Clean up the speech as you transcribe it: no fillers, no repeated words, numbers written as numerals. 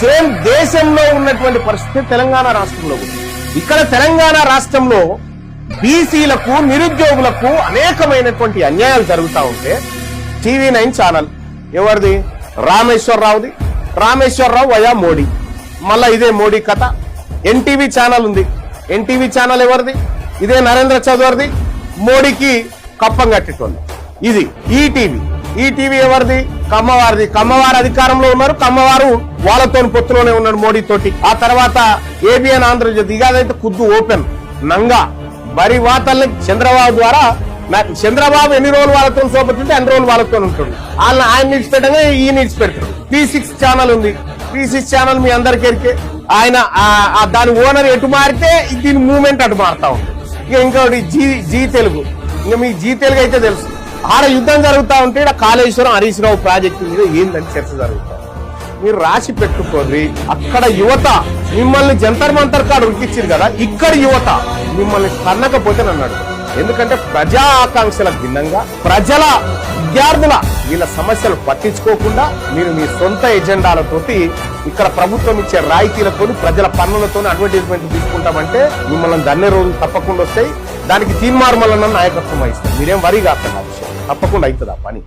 Same దేశంలో ఉన్నటువంటి పరిస్థితి తెలంగాణ రాష్ట్రంలో ఉంది. ఇక్కడ తెలంగాణ రాష్ట్రంలో బీసీలకు నిరుద్యోగులకు అనేకమైనటువంటి అన్యాయాలు జరుగుతూ ఉంటే TV9 ఛానల్ ఎవరిది? రామేశ్వరరావుది. రామేశ్వరరావు వయా మోడీ, మళ్ళా ఇదే మోడీ కథ. NTV ఛానల్ ఉంది. NTV ఛానల్ ఎవరిది? ఇదే నరేంద్ర చౌదరిది. మోడీకి కప్పం కట్టేటోళ్ళు. ఇది ఈటీవీ ఎవరిది? కమ్మవారిది. కమ్మవారు అధికారంలో ఉన్నారు. కమ్మవారు వాళ్ళతో పొత్తులోనే ఉన్నాడు మోడీ తోటి. ఆ తర్వాత ABN ఆంధ్రజ్యోతి, ఇదైతే కుద్దు ఓపెన్ నంగా బరి వార్తల్ని చంద్రబాబు ద్వారా. చంద్రబాబు ఎన్ని రోజులు వాళ్ళతో సోపతుంటే అన్ని రోజులు వాళ్ళతో ఉంటాడు. వాళ్ళని ఆయన నిడిచిపెట్టగా ఈయన నిడిచిపెడతాడు. P6 ఛానల్ ఉంది. P6 ఛానల్ మీ అందరికీ ఎరికే. ఆయన దాని ఓనర్ ఎటు మారితే దీని మూవ్మెంట్ అటు మారుతా ఉంటుంది. ఇంకోటి జీ తెలుగు. ఇంకా మీ జీ తెలుగు అయితే తెలుసు. ఆడ యుద్ధం జరుగుతూ ఉంటే ఇక్కడ కాళేశ్వరం హరీష్ రావు ప్రాజెక్టు మీద ఏందని చర్చ జరుగుతుంది. మీరు రాసి పెట్టుకోండి. అక్కడ యువత మిమ్మల్ని జంతర్ మంతర్ కాడ ఉరికిచ్చారు కదా, ఇక్కడ యువత మిమ్మల్ని తన్నకపోతే అన్నాడు. ఎందుకంటే ప్రజా ఆకాంక్షలకు భిన్నంగా ప్రజల విద్యార్థుల వీళ్ళ సమస్యలు పట్టించుకోకుండా మీరు మీ సొంత ఎజెండాలతోటి ఇక్కడ ప్రభుత్వం ఇచ్చే రాయితీలతో ప్రజల పన్నులతో అడ్వర్టైజ్మెంట్ తీసుకుంటామంటే మిమ్మల్ని దన్నే రోజులు తప్పకుండా వస్తాయి. దానికి తీర్మార్మలన్న నాయకత్వం వహిస్తాం. మీరేం వరి కాకుండా తప్పకుండా అవుతుంది ఆ పని.